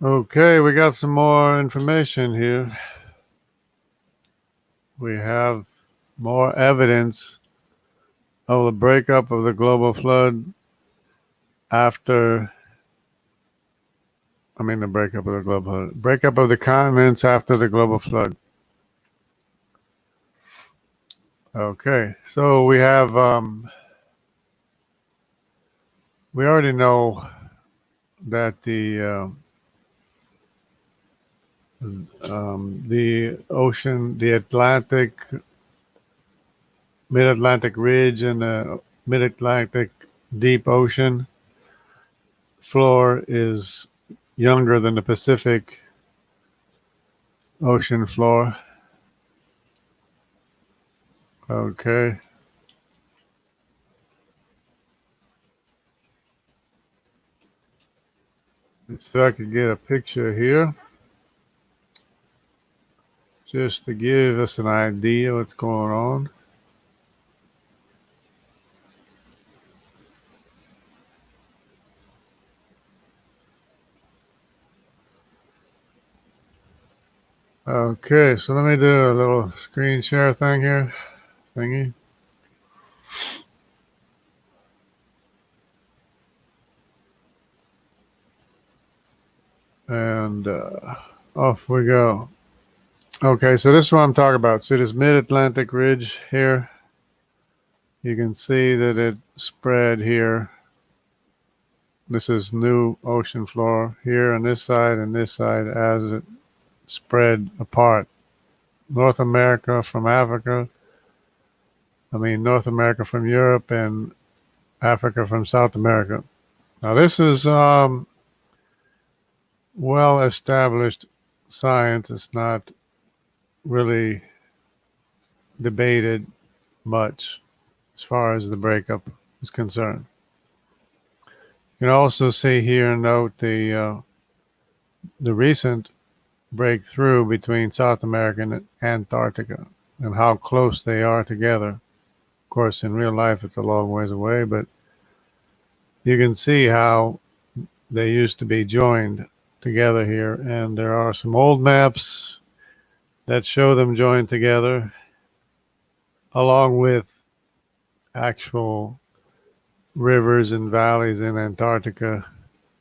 Okay, we got some more information here. We have more evidence of the breakup of the global flood after, the breakup of the global flood, breakup of the continents after the global flood. Okay, so we already know that the ocean, the Atlantic, mid-Atlantic ridge and the mid-Atlantic deep ocean floor is younger than the Pacific ocean floor. Okay. Let's see if I could get a picture here just to give us an idea what's going on. Okay, so let me do a little screen share thing here, thingy. And off we go. Okay, so this is what I'm talking about. See this mid-Atlantic ridge here? You can see that it spread here. This is new ocean floor here on this side and this side as it spread apart. North America from Africa. North America from Europe and Africa from South America. Now this is well-established science. It's not really debated much as far as the breakup is concerned. You can also see here and note the recent breakthrough between South America and Antarctica and how close they are together. Of course, in real life, it's a long ways away, but you can see how they used to be joined together here. And there are some old maps that show them joined together, along with actual rivers and valleys in Antarctica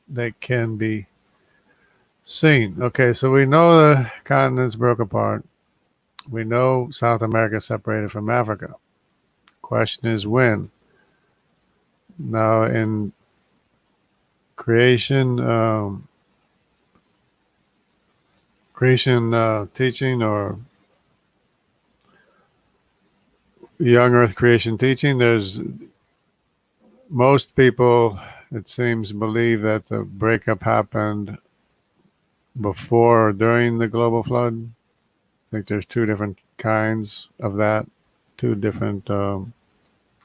that can be seen. Okay, so we know the continents broke apart. We know South America separated from Africa. Question is when. Now, in creation teaching or young Earth creation teaching, there's most people, it seems, believe that the breakup happened before or during the global flood. I think there's two different kinds of that, two different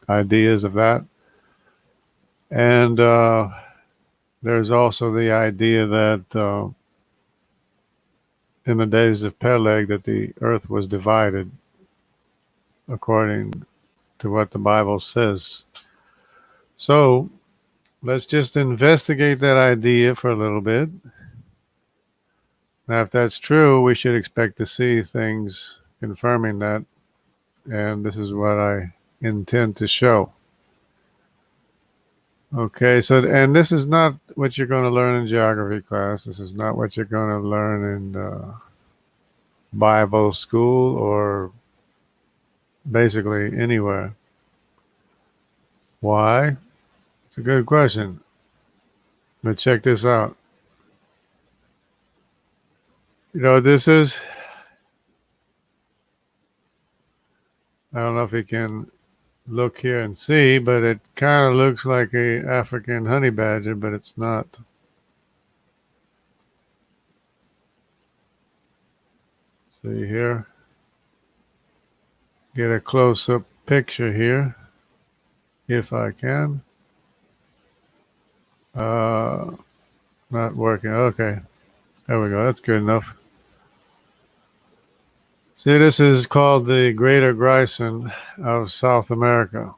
ideas of that. And there's also the idea that in the days of Peleg that the earth was divided according to what the Bible says. So let's just investigate that idea for a little bit. Now, if that's true, we should expect to see things confirming that. And this is what I intend to show. Okay, so, and this is not what you're going to learn in geography class. This is not what you're going to learn in Bible school or basically anywhere. Why? It's a good question. But check this out. You know what this is? I don't know if you can look here and see, but it kind of looks like a African honey badger, but it's not. See here? Get a close-up picture here, if I can. Not working. Okay. There we go. That's good enough. See, this is called the Greater Grayson of South America.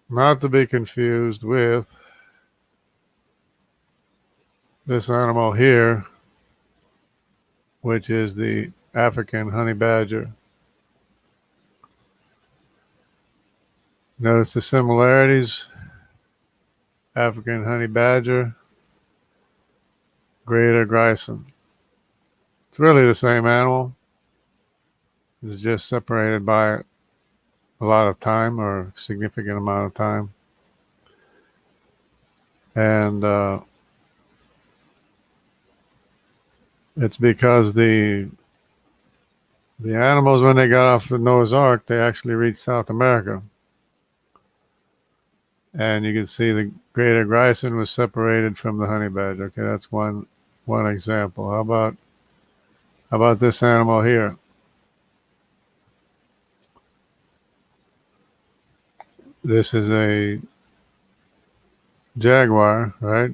Not to be confused with this animal here, which is the African honey badger. Notice the similarities. African honey badger, greater Grison. It's really the same animal. It's just separated by a lot of time or a significant amount of time. And it's because the animals, when they got off the Noah's Ark, they actually reached South America. And you can see the greater Grison was separated from the honey badger. Okay, that's one example. How about this animal here? This is a Jaguar, right?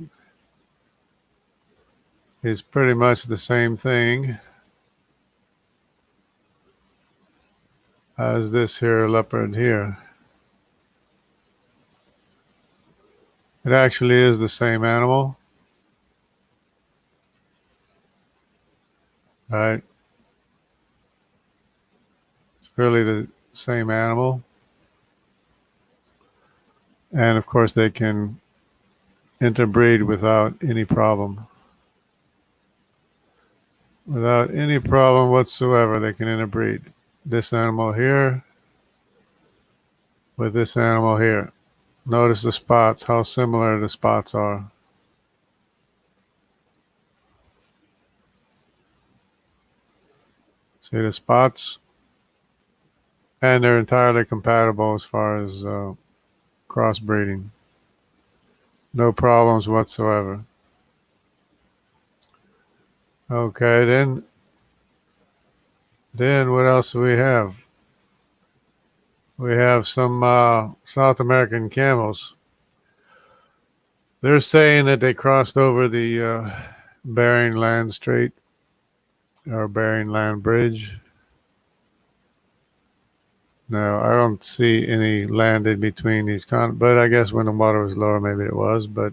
It's pretty much the same thing as this here leopard here. It actually is the same animal, right? It's really the same animal. And of course they can interbreed without any problem. Without any problem whatsoever, they can interbreed. This animal here with this animal here. Notice the spots, how similar the spots are. See the spots? And they're entirely compatible as far as crossbreeding. No problems whatsoever. Okay, then what else do we have? We have some South American camels. They're saying that they crossed over the Bering Land Strait or Bering Land Bridge. No, I don't see any land in between these but I guess when the water was lower, maybe it was. But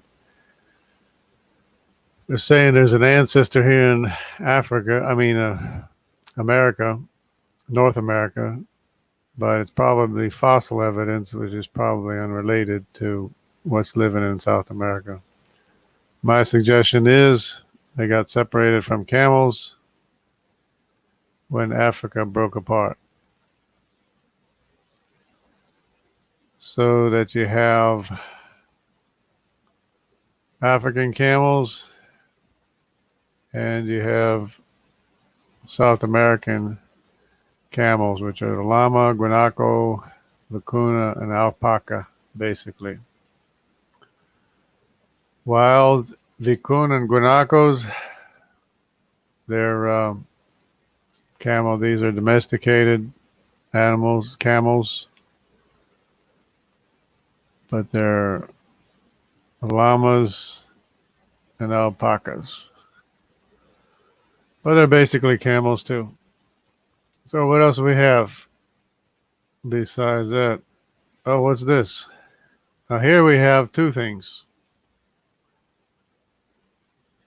they're saying there's an ancestor here in America, North America, but it's probably fossil evidence, which is probably unrelated to what's living in South America. My suggestion is they got separated from camels when Africa broke apart. So that you have African camels and you have South American camels, which are the llama, guanaco, vicuna, and alpaca, basically. Wild vicuna and guanacos, they're camel. These are domesticated animals, camels, but they're llamas and alpacas. But they're basically camels too. So what else do we have besides that? Oh, what's this? Now here we have two things.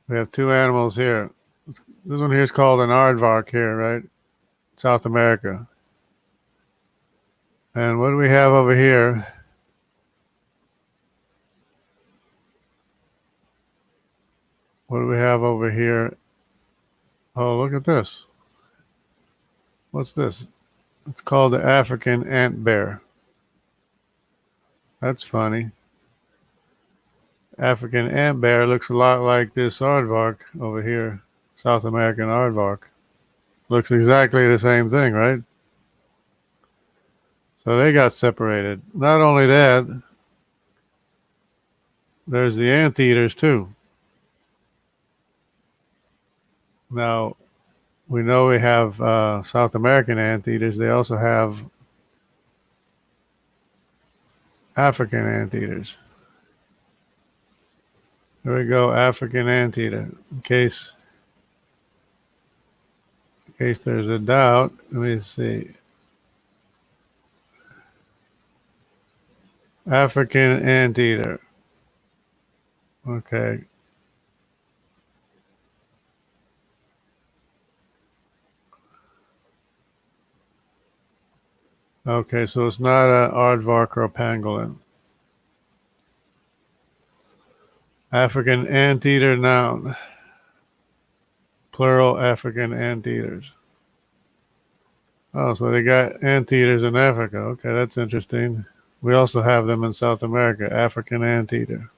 We have two animals here. This one here is called an aardvark here, right? South America. And what do we have over here? What do we have over here? Oh, look at this. What's this? It's called the African ant bear. That's funny. African ant bear looks a lot like this aardvark over here, South American aardvark. Looks exactly the same thing, right? So they got separated. Not only that, there's the anteaters too. Now, we know we have South American anteaters. They also have African anteaters. There we go, African anteater. In case there's a doubt, let me see. African anteater. Okay. Okay, so it's not an aardvark or a pangolin. African anteater noun. Plural African anteaters. Oh, so they got anteaters in Africa. Okay, that's interesting. We also have them in South America, African anteater.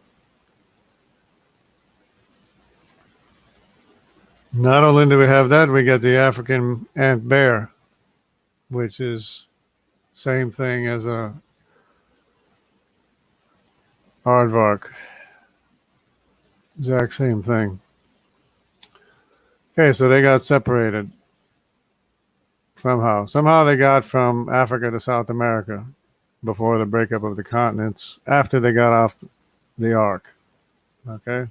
Not only do we have that, we got the African ant bear, which is same thing as a aardvark. Exact same thing. Okay, so they got separated somehow. Somehow they got from Africa to South America before the breakup of the continents, after they got off the ark. Okay?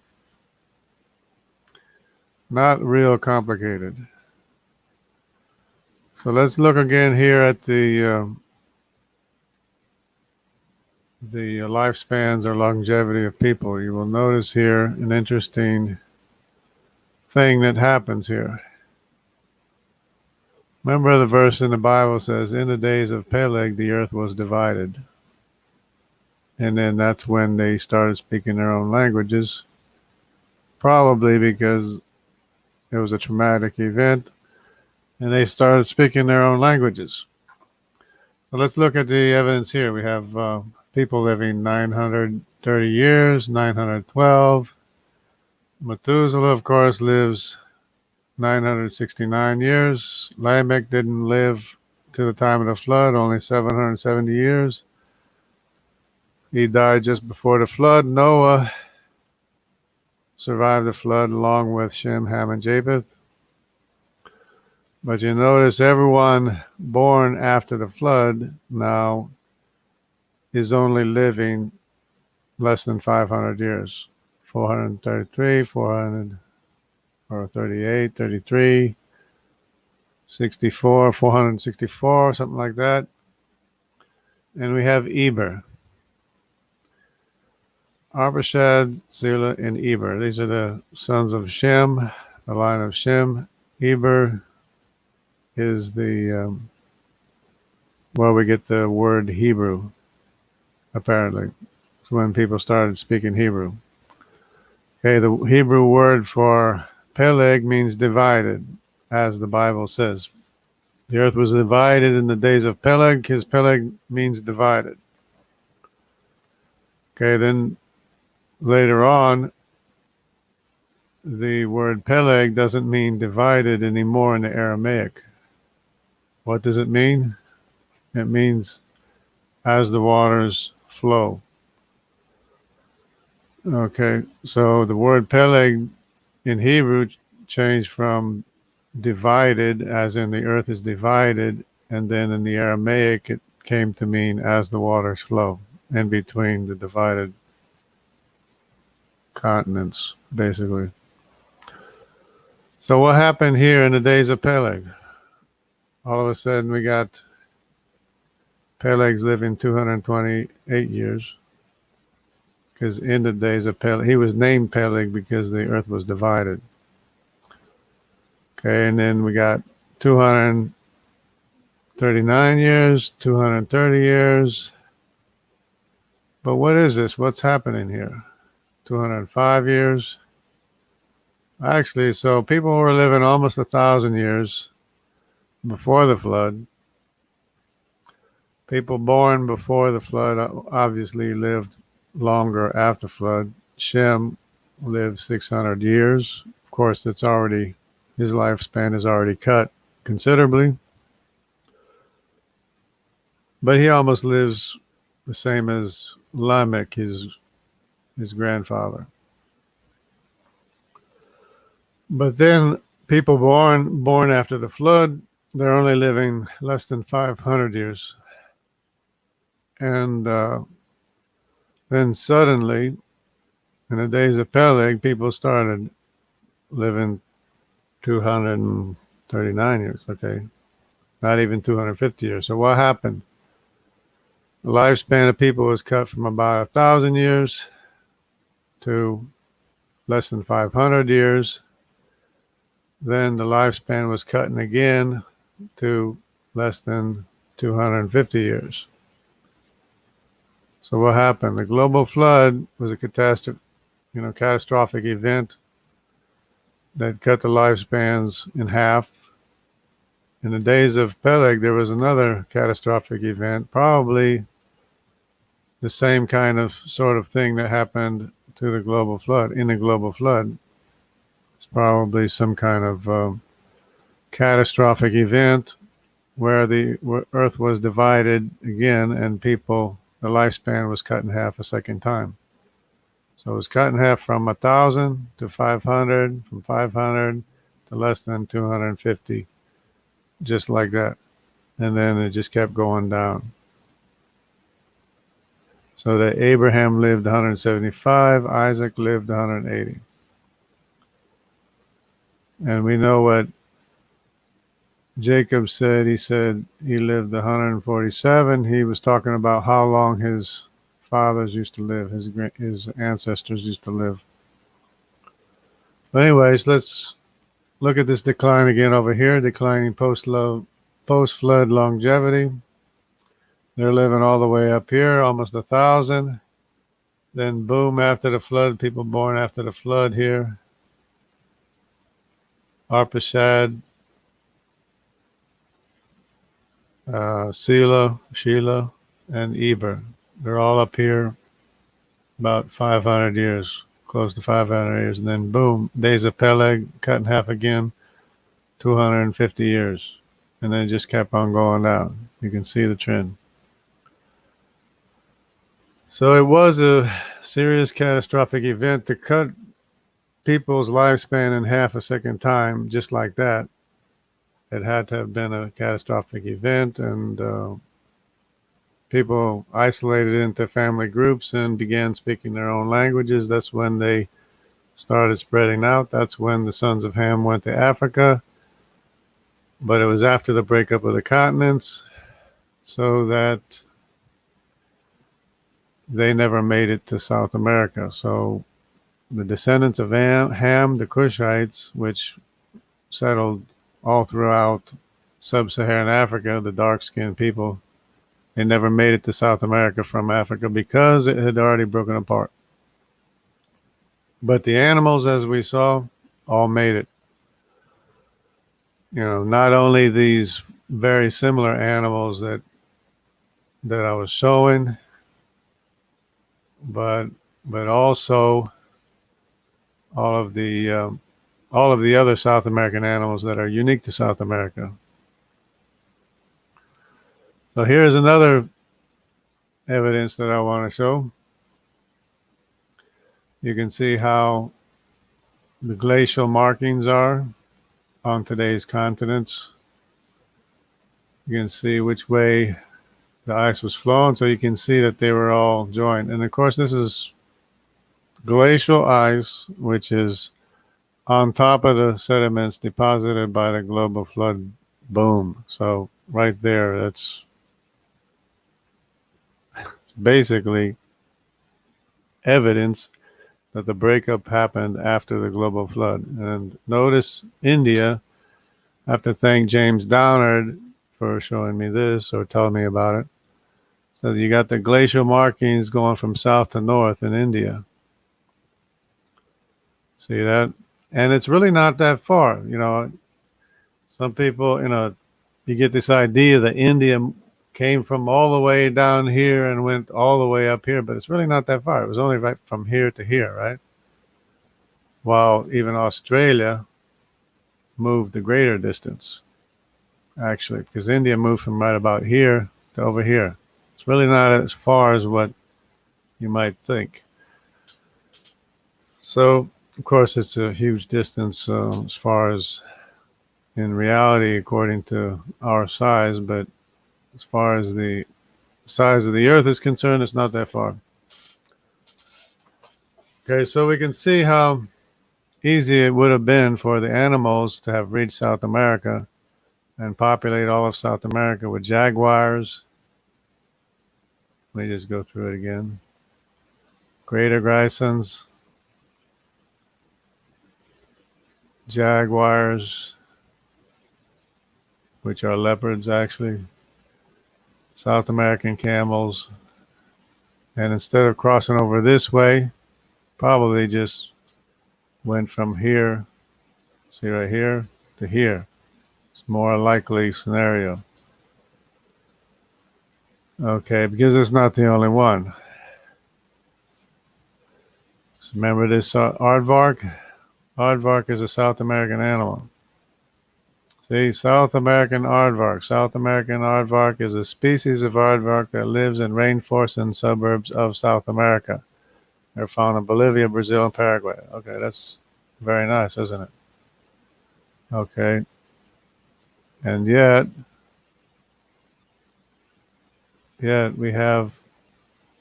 Not real complicated. So let's look again here at the lifespans or longevity of people. You will notice here an interesting thing that happens here. Remember the verse in the Bible says, in the days of Peleg, the earth was divided. And then that's when they started speaking their own languages, probably because it was a traumatic event, and they started speaking their own languages. So let's look at the evidence here. We have people living 930 years, 912. Methuselah, of course, lives 969 years. Lamech didn't live to the time of the flood, only 770 years. He died just before the flood. Noah survived the flood along with Shem, Ham, and Japheth. But you notice everyone born after the flood now is only living less than 500 years. 433, 400, or 38, 33, 64, 464, something like that. And we have Eber. Arpachshad, Zillah, and Eber. These are the sons of Shem, the line of Shem. Eber is the, well, we get the word Hebrew, apparently. It's when people started speaking Hebrew. Okay, the Hebrew word for Peleg means divided, as the Bible says. The earth was divided in the days of Peleg. His Peleg means divided. Okay, then later on, the word Peleg doesn't mean divided anymore in the Aramaic. What does it mean? It means as the waters flow. Okay, so the word Peleg in Hebrew changed from divided, as in the earth is divided, and then in the Aramaic it came to mean as the waters flow, in between the divided continents, basically. So what happened here in the days of Peleg? All of a sudden we got Peleg's living 228 years, because in the days of Peleg, he was named Peleg because the earth was divided. Okay, and then we got 239 years, 230 years. But what is this? What's happening here? 205 years. Actually, so people were living almost 1,000 years before the flood. People born before the flood obviously lived longer after flood. Shem lived 600 years. Of course, his lifespan is already cut considerably. But he almost lives the same as Lamech, his grandfather. But then people born after the flood, they're only living less than 500 years. And then suddenly, in the days of Peleg, people started living 239 years, okay? Not even 250 years. So what happened? The lifespan of people was cut from about 1,000 years to less than 500 years. Then the lifespan was cut again to less than 250 years. So what happened? The global flood was a catastrophic event that cut the lifespans in half. In the days of Peleg, there was another catastrophic event, probably the same kind of sort of thing that happened to the global flood. In the global flood, it's probably some kind of catastrophic event where the Earth was divided again, and the lifespan was cut in half a second time. So it was cut in half from 1,000 to 500, from 500 to less than 250, just like that. And then it just kept going down. So that Abraham lived 175, Isaac lived 180. And we know what Jacob said. He said he lived 147. He was talking about how long his fathers used to live, his ancestors used to live. But anyways, let's look at this decline again over here, declining post-flood longevity. They're living all the way up here, almost 1,000. Then boom, after the flood, people born after the flood here. Arpachshad, Sheila, and Eber. They're all up here about 500 years, close to 500 years. And then boom, days of Peleg, cut in half again, 250 years. And then it just kept on going down. You can see the trend. So it was a serious catastrophic event to cut people's lifespan in half a second time, just like that. It had to have been a catastrophic event, and people isolated into family groups and began speaking their own languages. That's when they started spreading out. That's when the sons of Ham went to Africa. But it was after the breakup of the continents, so that they never made it to South America. So the descendants of Ham, the Cushites, which settled all throughout sub-Saharan Africa, the dark-skinned people, they never made it to South America from Africa because it had already broken apart. But the animals, as we saw, all made it. Not only these very similar animals that I was showing, but also all of the other South American animals that are unique to South America. So here's another evidence that I want to show. You can see how the glacial markings are on today's continents. You can see which way the ice was flowing, so you can see that they were all joined. And of course, this is glacial ice, which is on top of the sediments deposited by the global flood boom. So right there, that's basically evidence that the breakup happened after the global flood. And notice India, I have to thank James Downard for showing me this or telling me about it. So you got the glacial markings going from south to north in India. See that? And it's really not that far. Some people, you get this idea that India came from all the way down here and went all the way up here, but it's really not that far. It was only right from here to here, right? While even Australia moved the greater distance, actually, because India moved from right about here to over here. It's really not as far as what you might think. So, of course, it's a huge distance as far as in reality, according to our size, but as far as the size of the Earth is concerned, it's not that far. Okay, so we can see how easy it would have been for the animals to have reached South America and populate all of South America with jaguars. Let me just go through it again. Greater grisons, jaguars, which are leopards actually, South American camels. And instead of crossing over this way, probably just went from here, see right here, to here. It's more likely scenario. Okay, because it's not the only one. So remember this aardvark? Aardvark is a South American animal. See, South American aardvark. South American aardvark is a species of aardvark that lives in rainforests and suburbs of South America. They're found in Bolivia, Brazil, and Paraguay. Okay, that's very nice, isn't it? Okay, and yet we have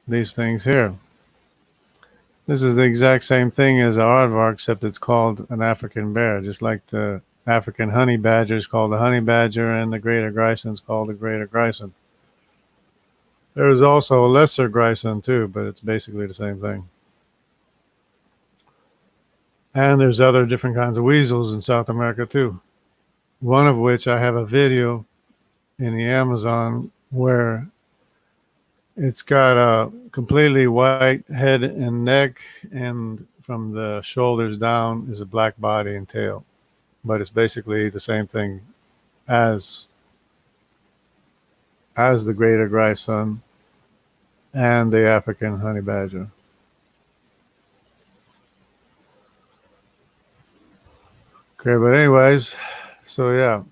these things here. This is the exact same thing as the aardvark, except it's called an African bear, just like the African honey badger is called the honey badger, and the greater grison is called the greater grison. There is also a lesser grison too, but it's basically the same thing. And there's other different kinds of weasels in South America too. One of which I have a video in the Amazon where it's got a completely white head and neck, and from the shoulders down is a black body and tail. But it's basically the same thing as the greater grison and the African honey badger. Okay, but anyways, so yeah,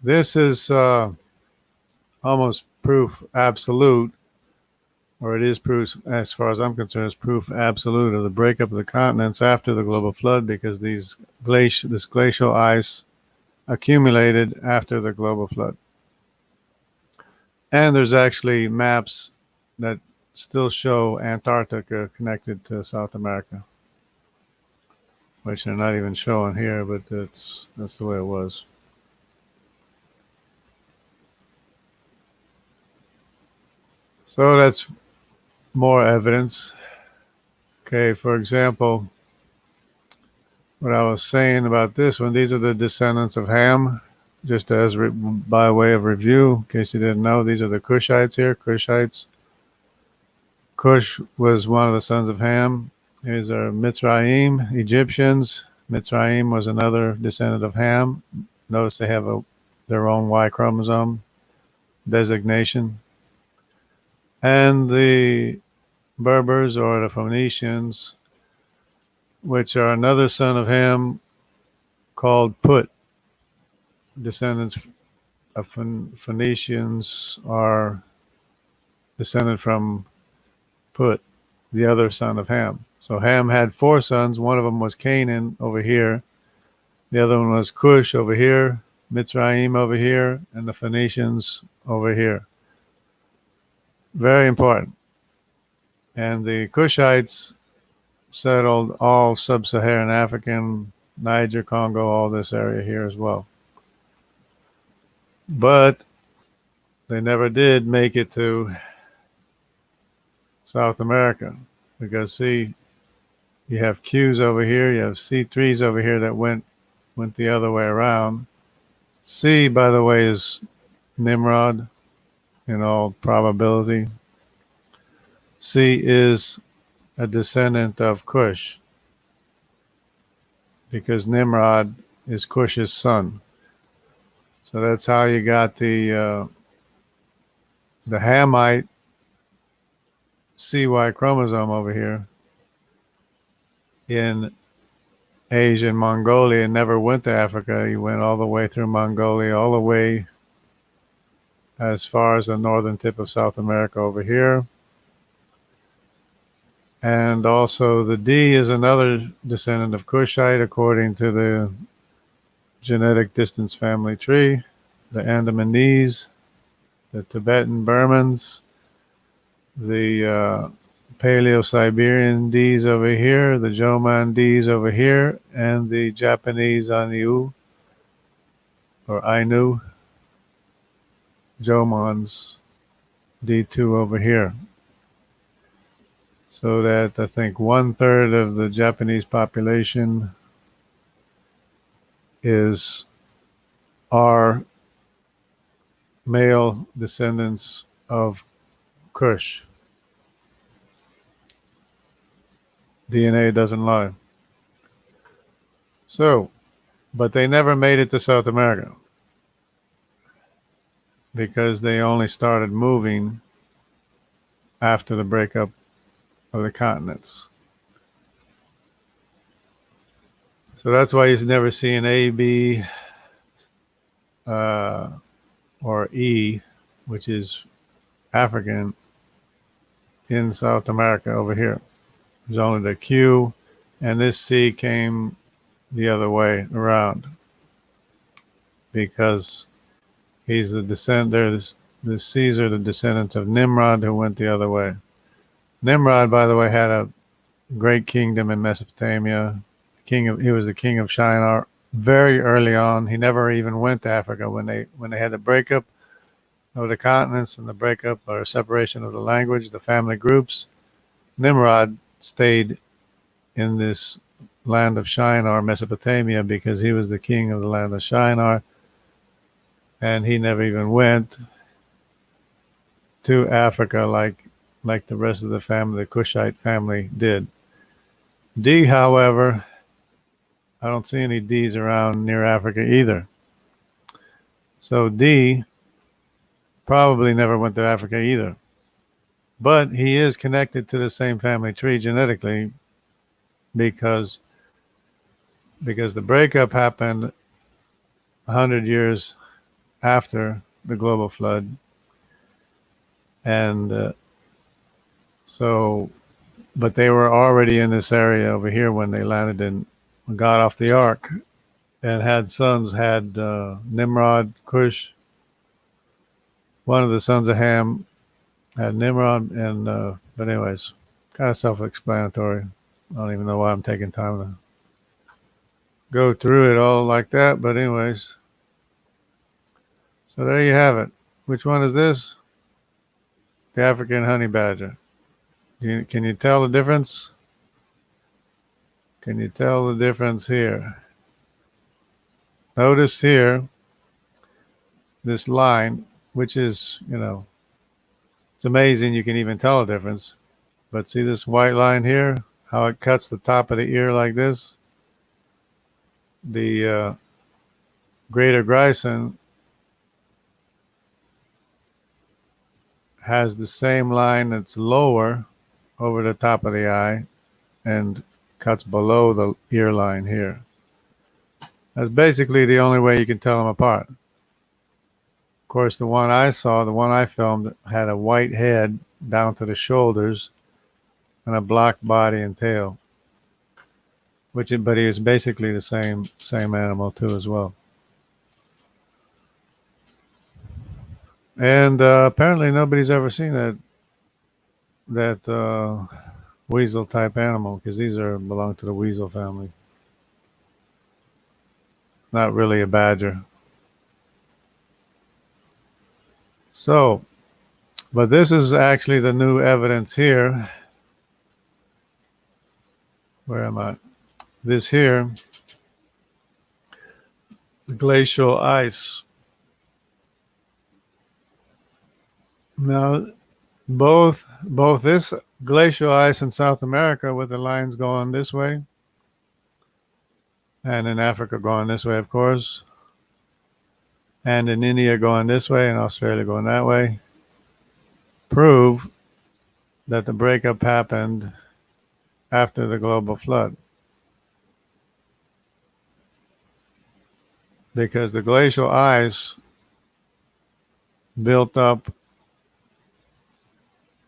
this is almost proof absolute, or it is proof, as far as I'm concerned, it's proof absolute of the breakup of the continents after the global flood, because this glacial ice accumulated after the global flood. And there's actually maps that still show Antarctica connected to South America, which they're not even showing here, but that's the way it was. So that's more evidence. Okay, for example, what I was saying about this one, these are the descendants of Ham. Just as by way of review, in case you didn't know, these are the Cushites here. Cushites. Cush was one of the sons of Ham. These are Mitzrayim, Egyptians. Mitzrayim was another descendant of Ham. Notice they have their own Y chromosome designation. And the Berbers, or the Phoenicians, which are another son of Ham, called Put. Descendants of Phoenicians are descended from Put, the other son of Ham. So Ham had 4 sons. One of them was Canaan over here. The other one was Cush over here, Mitzrayim over here, and the Phoenicians over here. Very important. And the Cushites settled all sub-Saharan African, Niger, Congo, all this area here as well. But they never did make it to South America, because see, you have Q's over here, you have C3s over here that went the other way around. C, by the way, is Nimrod in all probability. C is a descendant of Cush, because Nimrod is Cush's son. So that's how you got the Hamite CY chromosome over here in Asia and Mongolia, and never went to Africa. He went all the way through Mongolia, all the way as far as the northern tip of South America over here. And also the D is another descendant of Cushite according to the genetic distance family tree. The Andamanese, the Tibetan Burmans, the Paleo-Siberian Ds over here, the Jomon Ds over here, and the Japanese Ainu, or Ainu, Jomons D2 over here. So that I think 1/3 of the Japanese population are male descendants of Kush. DNA doesn't lie. So, but they never made it to South America because they only started moving after the breakup of the continents. So that's why you never see an A, B, or E, which is African, in South America over here. There's only the Q, and this C came the other way around because he's the descendant. The C's are the descendants of Nimrod, who went the other way. Nimrod, by the way, had a great kingdom in Mesopotamia. He was the king of Shinar very early on. He never even went to Africa when they had the breakup of the continents and the breakup or separation of the language, the family groups. Nimrod stayed in this land of Shinar, Mesopotamia, because he was the king of the land of Shinar, and he never even went to Africa like the rest of the family, the Kushite family, did. D, however, I don't see any D's around near Africa either. So D probably never went to Africa either. But he is connected to the same family tree genetically because the breakup happened 100 years after the global flood. And but they were already in this area over here when they landed and got off the ark and had sons, had Nimrod, Cush. One of the sons of Ham had Nimrod, and but anyways, kind of self-explanatory. I don't even know why I'm taking time to go through it all like that, but anyways. So there you have it. Which one is this? The African honey badger. Can you tell the difference? Can you tell the difference here? Notice here this line, which is, it's amazing you can even tell a difference. But see this white line here, how it cuts the top of the ear like this? The greater Grison has the same line that's lower over the top of the eye and cuts below the ear line here. That's basically the only way you can tell them apart. Of course, the one I saw, the one I filmed, had a white head down to the shoulders and a black body and tail. But he was basically the same animal too as well. And apparently nobody's ever seen that weasel type animal, because these belong to the weasel family. Not really a badger. So, but this is actually the new evidence here. Where am I? This here, the glacial ice. Now, both this glacial ice in South America, with the lines going this way, and in Africa going this way, of course, and in India going this way, and Australia going that way, prove that the breakup happened after the global flood. Because the glacial ice built up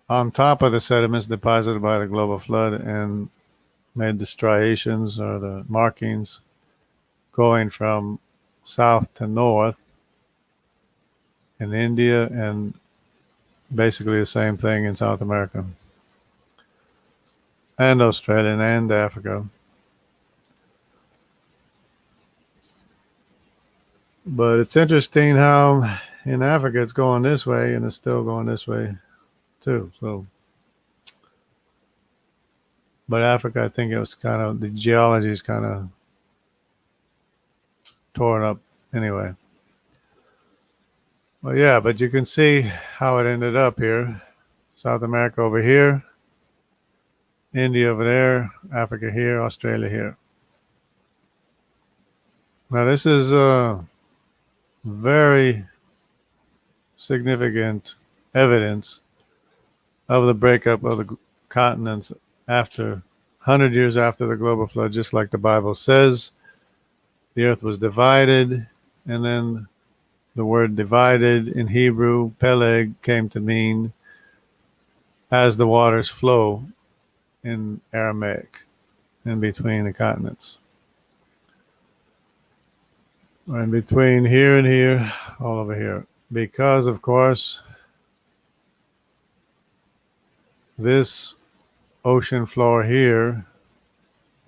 on top of the sediments deposited by the global flood and made the striations or the markings going from south to north in India, and basically the same thing in South America and Australia and Africa. But it's interesting how in Africa it's going this way and it's still going this way too. So, but Africa, I think it was kind of, the geology is kind of torn up anyway. Well, yeah, but you can see how it ended up here. South America over here, India over there, Africa here, Australia here. Now, this is very significant evidence of the breakup of the continents after 100 years after the global flood, just like the Bible says. The earth was divided, and then the word divided in Hebrew, peleg, came to mean as the waters flow in Aramaic, in between the continents. Or in between here and here, all over here. Because, of course, this ocean floor here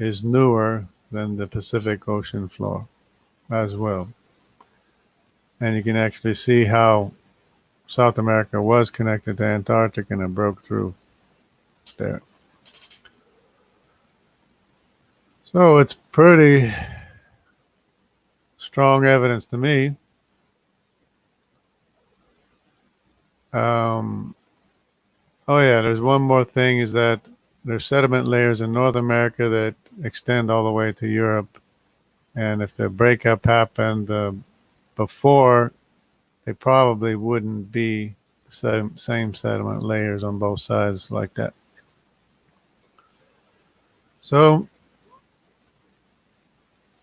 is newer than the Pacific Ocean floor as well. And you can actually see how South America was connected to Antarctica and it broke through there. So it's pretty strong evidence to me. Oh yeah, there's one more thing is that there's sediment layers in North America that extend all the way to Europe. And if the breakup happened before, they probably wouldn't be the same sediment layers on both sides like that. So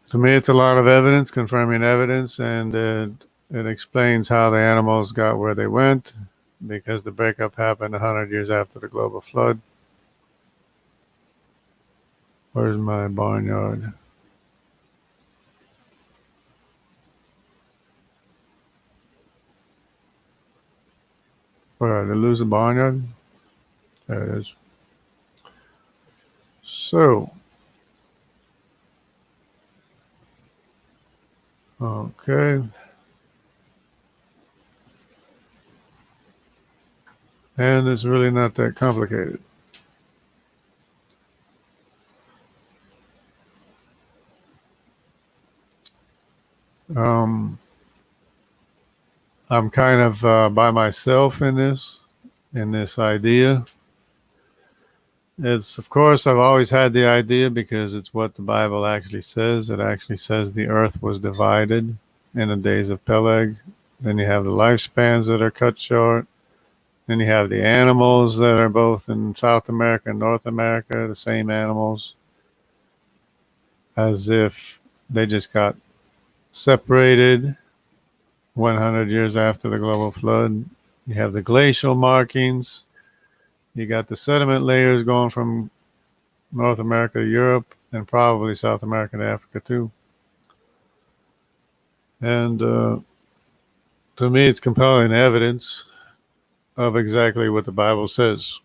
to me, it's a lot of evidence, confirming evidence, and it explains how the animals got where they went, because the breakup happened 100 years after the global flood. Where's my barnyard? Where did I lose the barnyard? There it is. So, okay. And it's really not that complicated. I'm kind of by myself in this idea. It's, of course, I've always had the idea because it's what the Bible actually says. It actually says the earth was divided in the days of Peleg. Then you have the lifespans that are cut short. Then you have the animals that are both in South America and North America, the same animals, as if they just got separated 100 years after the global flood. You have the glacial markings. You got the sediment layers going from North America to Europe and probably South America to Africa too. And to me, it's compelling evidence of exactly what the Bible says.